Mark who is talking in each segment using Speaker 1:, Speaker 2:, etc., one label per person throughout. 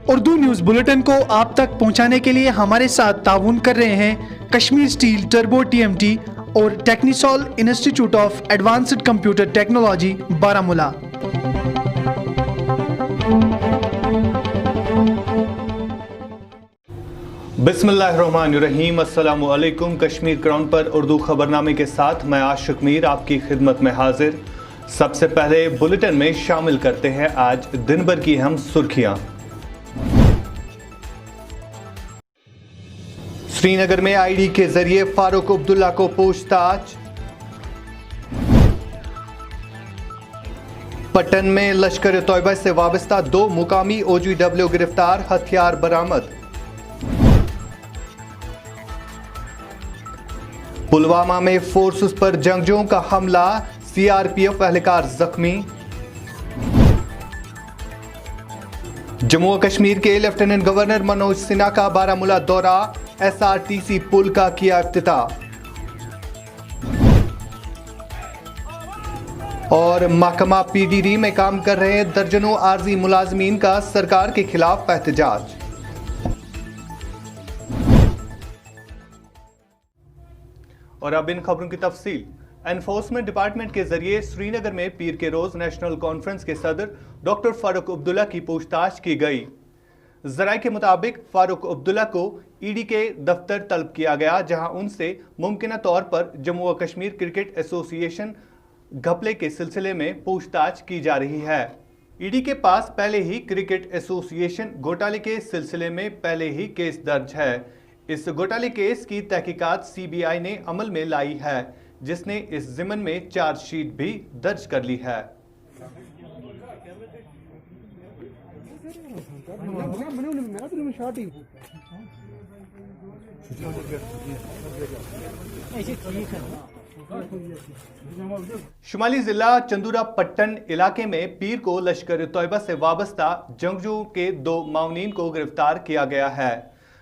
Speaker 1: Urdu news bulletin को आप तक पहुंचाने के लिए हमारे साथ ताउन कर रहे हैं कश्मीर स्टील टर्बो TMT और Technisol institute of advanced computer technology Baramulla.
Speaker 2: बिस्मिल्लाहिर्रहमानिर्रहीम। अस्सलामु अलैकुम। कश्मीर क्राउन पर उर्दू खबरनामे के साथ मैं आशिक मीर आपकी खिदमत में हाजिर। सबसे पहले बुलेटिन में शामिल करते हैं आज दिन भर की अहम सुर्खियां। श्रीनगर में ID के जरिए फारूक अब्दुल्ला को पूछताछ। पट्टन में लश्कर तोयबा से वाबस्ता 2 मुकामी OGW गिरफ्तार, हथियार बरामद। पुलवामा में फोर्सेस पर जंगजुओं का हमला, CRPF एहलकार जख्मी। जम्मू और कश्मीर के लेफ्टिनेंट गवर्नर मनोज सिन्हा का बारामूला दौरा, SRTC पुल का किया इफ्तिताह। और महकमा PDD में काम कर रहे दर्जनों आर्जी मुलाजमीन का सरकार के खिलाफ एहतजाज। और अब इन खबरों की तफसील। एनफोर्समेंट डिपार्टमेंट के जरिए श्रीनगर में पीर के रोज नेशनल कॉन्फ्रेंस के सदर डॉक्टर फारूक अब्दुल्ला की पूछताछ की गई। जराये के मुताबिक फारूक अब्दुल्ला को ED के दफ्तर तलब किया गया, जहां उनसे मुमकिन तौर पर जम्मू और कश्मीर क्रिकेट एसोसिएशन घपले के सिलसिले में पूछताछ की जा रही है। ED के पास पहले ही क्रिकेट एसोसिएशन घोटाले के सिलसिले में पहले ही केस दर्ज है। इस घोटाले केस की तहकीकात CBI ने अमल में लाई है, जिसने इस जिम्मन में चार्जशीट भी दर्ज कर ली है। शुमाली जिला चंदूरा पट्टन इलाके में पीर को लश्कर तोयबा से वाबस्ता जंगजुओं के 2 माउनीन को गिरफ्तार किया गया है।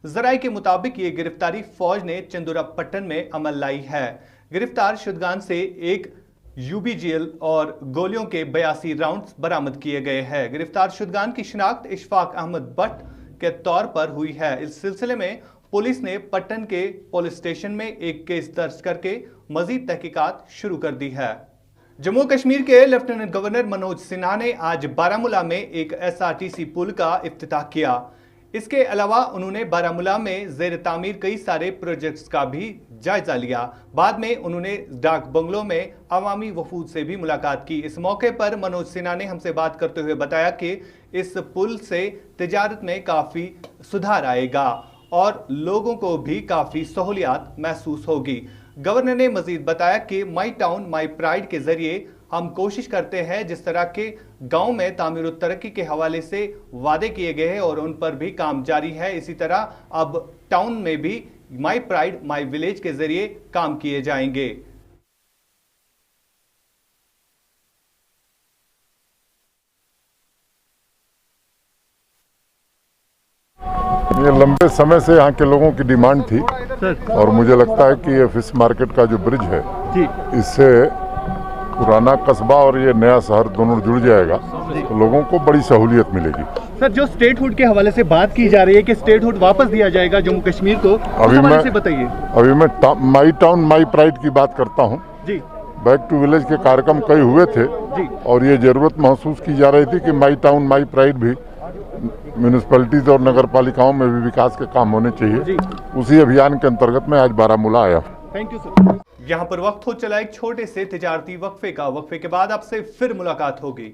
Speaker 2: जराये के मुताबिक ये गिरफ्तारी फौज ने चंदूरा पट्टन में अमल लाई है। गिरफ्तार शुदगान से एक UBGL और गोलियों के 82 राउंड्स बरामद किए गए हैं। गिरफ्तार शुदगान की शिनाख्त इशफाक अहमद भट्ट के तौर पर हुई है। इस सिलसिले में पुलिस ने पट्टन के पुलिस स्टेशन में एक केस दर्ज करके मजीद तहकीकात शुरू कर दी है। जम्मू कश्मीर के लेफ्टिनेंट गवर्नर मनोज सिन्हा ने आज बारामूला में एक SRTC पुल का इफ्तिताह किया। इसके अलावा उन्होंने बारामूला में ज़ेर तामीर कई सारे प्रोजेक्ट्स का भी जायजा लिया। बाद में उन्होंने डाक बंगलों में अवामी वफूद से भी मुलाकात की। इस मौके पर मनोज सिन्हा ने हमसे बात करते हुए बताया कि इस पुल से तिजारत में काफ़ी सुधार आएगा और लोगों को भी काफ़ी सहूलियात महसूस होगी। गवर्नर ने मजीद बताया कि माई टाउन माई प्राइड के जरिए हम कोशिश करते हैं, जिस तरह के गांव में तामीर और तरक्की के हवाले से वादे किए गए हैं और उन पर भी काम जारी है, इसी तरह अब टाउन में भी माई प्राइड माई विलेज के जरिए काम किए जाएंगे।
Speaker 3: ये लंबे समय से यहाँ के लोगों की डिमांड थी और मुझे लगता है कि ये फिश मार्केट का जो ब्रिज है इससे पुराना कस्बा और ये नया शहर दोनों जुड़ जाएगा, तो लोगों को बड़ी सहूलियत मिलेगी।
Speaker 4: सर, जो स्टेटहुड के हवाले से बात की जा रही है कि स्टेटहुड वापस दिया जाएगा जम्मू कश्मीर को, अभी बताइए।
Speaker 3: अभी मैं माई टाउन माई प्राइड की बात करता हूँ जी। बैक टू विलेज के कार्यक्रम कई हुए थे जी, और ये जरूरत महसूस की जा रही थी कि माई टाउन माई प्राइड भी म्यूनिसिपैलिटीज और नगर पालिकाओं में भी विकास के काम होने चाहिए। उसी अभियान के अंतर्गत मैं आज बारामूला आया।
Speaker 4: Thank you sir.
Speaker 2: यहाँ पर वक्त हो चला एक छोटे से तिजारती वक्फे का। वक्फे के बाद आपसे फिर मुलाकात होगी।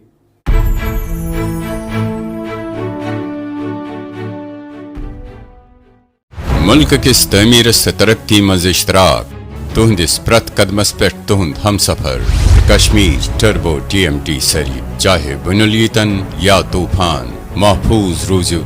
Speaker 5: मुल्क किस तमीर से तरक्की मज इश्तराक तुहंदिस प्रत कदमस पे तुहंद हम सफर कश्मीर टर्बो TMT सरी, चाहे बुनुलियतन या तूफान महफूज रूजू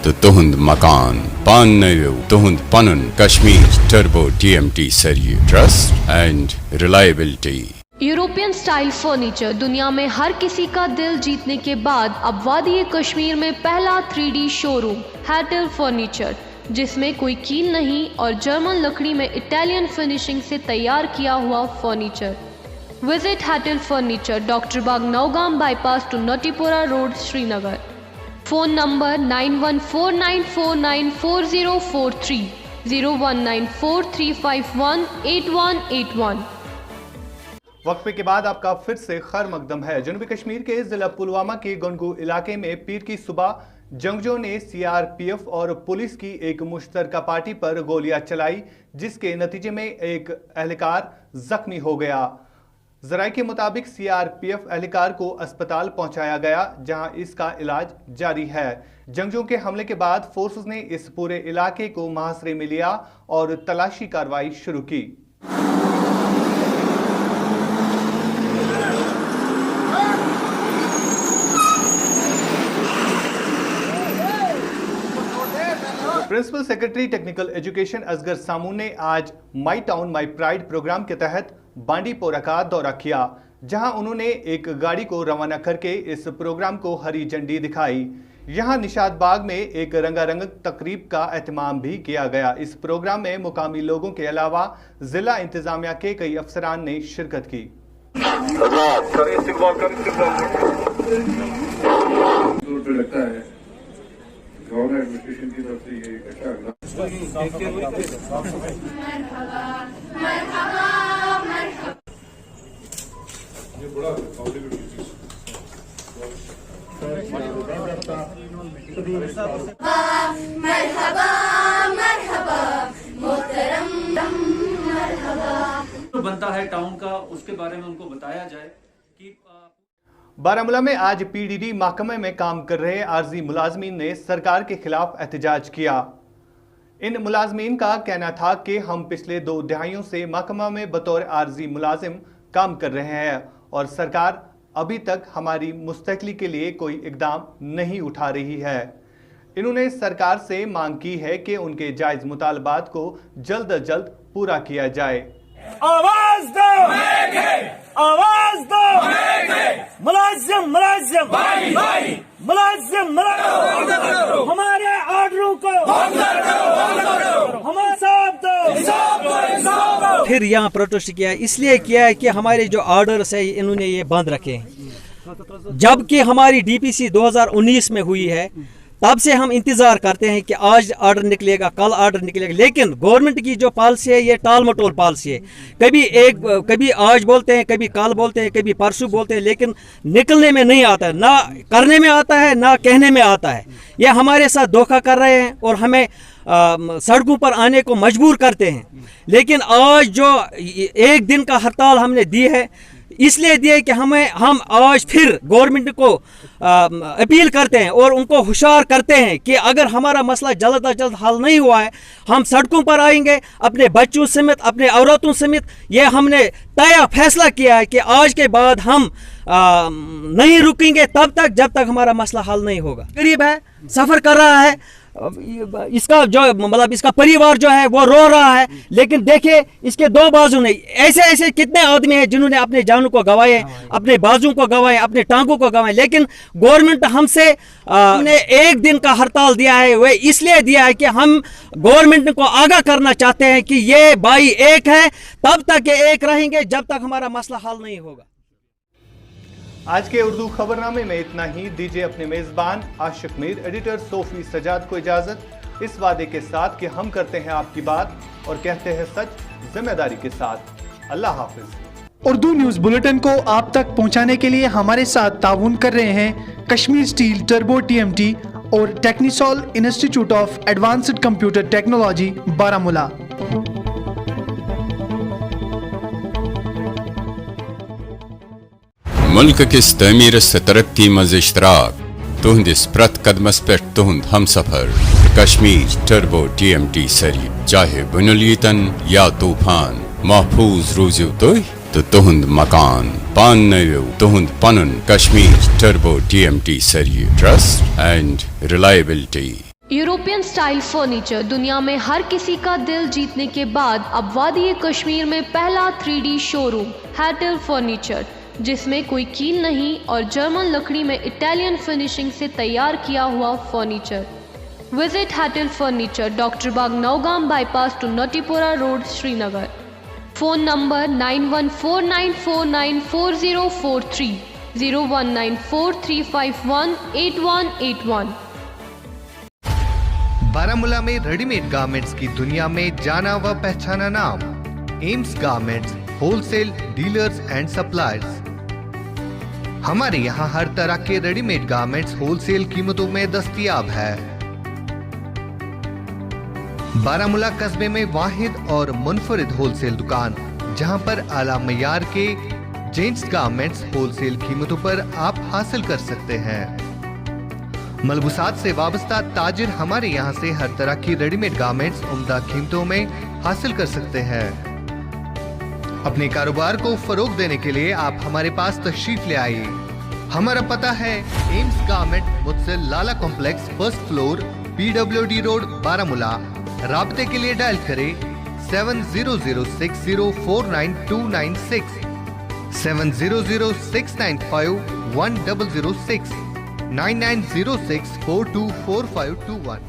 Speaker 5: तो तुहंद मकान पान नयो तुहंद पनुन कश्मीर टर्बो TMT सरी, trust and reliability.
Speaker 6: European style furniture दुनिया में हर किसी का दिल जीतने के बाद अब वादी कश्मीर में पहला 3D शोरूम हैटल फर्नीचर, जिसमें कोई कील नहीं और जर्मन लकड़ी में इटालियन फिनिशिंग से तैयार किया हुआ furniture. Visit Hattal furniture, doctor Bagh, Nowgam bypass to Natipora road, Srinagar. Phone number 9149494043, 01943518181।
Speaker 2: वक्फे के बाद आपका फिर से खैर मकदम है। जनूबी कश्मीर के जिला पुलवामा के गनगू इलाके में पीर की सुबह जंगजों ने सीआरपीएफ और पुलिस की एक मुश्तरका पार्टी पर गोलियां चलाई, जिसके नतीजे में एक एहलकार जख्मी हो गया। जराये के मुताबिक सीआरपीएफ एहलकार को अस्पताल पहुंचाया गया, जहां इसका इलाज जारी है। जंगजों के हमले के बाद फोर्सेस ने इस पूरे इलाके को मुहासरे में लिया और तलाशी कार्रवाई शुरू की। Principal secretary technical education Asgar Samoon ने आज my town my pride program के तहत बांडीपोरा का दौरा किया, जहां उन्होंने एक गाड़ी को रवाना करके इस प्रोग्राम को हरी झंडी दिखाई। यहां निशात बाग में एक रंगारंग तकरीब का एहतमाम भी किया गया। इस प्रोग्राम में मुकामी लोगों के अलावा जिला इंतजामिया के कई अफसरान ने शिरकत की।
Speaker 7: लगता है गवर्नमेंट एडमिनिस्ट्रेशन की तरफ से ये अच्छा ये बड़ा
Speaker 8: बनता है टाउन का, उसके बारे में उनको बताया जाए कि
Speaker 2: बारामूला में आज पीडीडी महकमे में काम कर रहे आर्जी मुलाजमीन ने सरकार के खिलाफ एहतजाज किया। इन मुलाजमीन का कहना था कि हम पिछले 2 दहाइयों से महकमा में बतौर आर्जी मुलाजिम काम कर रहे हैं और सरकार अभी तक हमारी मुस्तकली के लिए कोई इकदाम नहीं उठा रही है। इन्होंने सरकार से मांग की है कि उनके जायज मुतालबात को जल्द अज जल्द पूरा किया जाए।
Speaker 9: आवाज दो, आवाज दो, मुलाजिम मुलाजिम मुलाजिम मुलाजिम, हमारे ऑर्डरों को हमारे साथ दो।
Speaker 10: फिर यहाँ प्रोटेस्ट किया, इसलिए किया है कि हमारे जो ऑर्डर्स है इन्होंने ये बंद रखे हैं, जबकि हमारी डीपीसी 2019 में हुई है। तब से हम इंतजार करते हैं कि आज ऑर्डर निकलेगा, कल ऑर्डर निकलेगा, लेकिन गवर्नमेंट की जो पॉलिसी है ये टाल मटोल पॉलिसी है। कभी आज बोलते हैं, कभी कल बोलते हैं, कभी परसों बोलते हैं, लेकिन निकलने में नहीं आता है, ना करने में आता है, ना कहने में आता है। ये हमारे साथ धोखा कर रहे हैं और हमें सड़कों पर आने को मजबूर करते हैं। लेकिन आज जो 1 दिन का हड़ताल हमने दी है, इसलिए दिए कि हम आज फिर गवर्नमेंट को अपील करते हैं और उनको होशियार करते हैं कि अगर हमारा मसला जल्द अज जल्द हल नहीं हुआ है, हम सड़कों पर आएंगे अपने बच्चों समेत, अपने औरतों समेत। ये हमने तय फैसला किया है कि आज के बाद हम नहीं रुकेंगे तब तक जब तक हमारा मसला हल नहीं होगा। गरीब है, सफ़र कर रहा है, इसका जो मतलब इसका परिवार जो है वो रो रहा है, लेकिन देखिए इसके 2 बाजू नहीं। ऐसे कितने आदमी हैं जिन्होंने अपने जानों को गंवाए, अपने बाजू को गंवाए, अपने टांगों को गंवाए, लेकिन गवर्नमेंट हमसे ने 1 दिन का हड़ताल दिया है। वह इसलिए दिया है कि हम गवर्नमेंट को आगाह करना चाहते हैं कि ये भाई एक है, तब तक ये एक रहेंगे जब तक हमारा मसला हल नहीं होगा।
Speaker 2: आज के उर्दू खबरनामे में इतना ही। दीजिए अपने मेजबान आशिक मीर, एडिटर सोफी सजाद को इजाजत, इस वादे के साथ कि हम करते हैं आपकी बात और कहते हैं सच जिम्मेदारी के साथ। अल्लाह हाफिज।
Speaker 1: उर्दू न्यूज़ बुलेटिन को आप तक पहुंचाने के लिए हमारे साथ ताउन कर रहे हैं कश्मीर स्टील टर्बो TMT और Technisol institute of advanced computer technology Baramulla.
Speaker 5: मुल्क किस तमीर से तरक्की मज इश्तराक तुहंदिस प्रत कदमस पे तुहंद हम सफर। कश्मीर टर्बो TMT सरी चाहे बुनुलियतन या तूफान, महफूज रूजू तो तुहंद मकान पान नयो तुहंद पनुन। कश्मीर टर्बो TMT सरी trust and reliability.
Speaker 6: European style furniture दुनिया में हर किसी का दिल जीतने के बाद अब वादी कश्मीर में पहला 3D शोरूम हैटल फर्नीचर, जिसमें कोई कील नहीं और जर्मन लकड़ी में इटालियन फिनिशिंग से तैयार किया हुआ furniture. Visit Hattal furniture, doctor Bagh Nowgam bypass to Natipora road, Srinagar. Phone number 9149494043, 01943518181।
Speaker 2: Baramulla में रेडीमेड गारमेंट्स की दुनिया में जाना व पहचाना नाम AIIMS garments wholesale dealers and suppliers. हमारे यहाँ हर तरह के रेडीमेड गारमेंट्स होलसेल कीमतों में दस्तयाब है। बारामूला कस्बे में वाहिद और मुनफरिद होलसेल दुकान, जहां पर आला मयार के जेंट्स गारमेंट्स होलसेल कीमतों पर आप हासिल कर सकते हैं। मलबूसात से वाबस्ता ताजिर हमारे यहाँ से हर तरह की रेडीमेड गारमेंट्स उम्दा कीमतों में हासिल कर सकते हैं। अपने कारोबार को फरोग देने के लिए आप हमारे पास तशरीफ ले आइए। हमारा पता है एम्स गारमेंट मुझसे Lala complex, first floor, PWD road, Baramulla. राब्ते के लिए डायल करें 7006049296, 7006951006, 9906424521।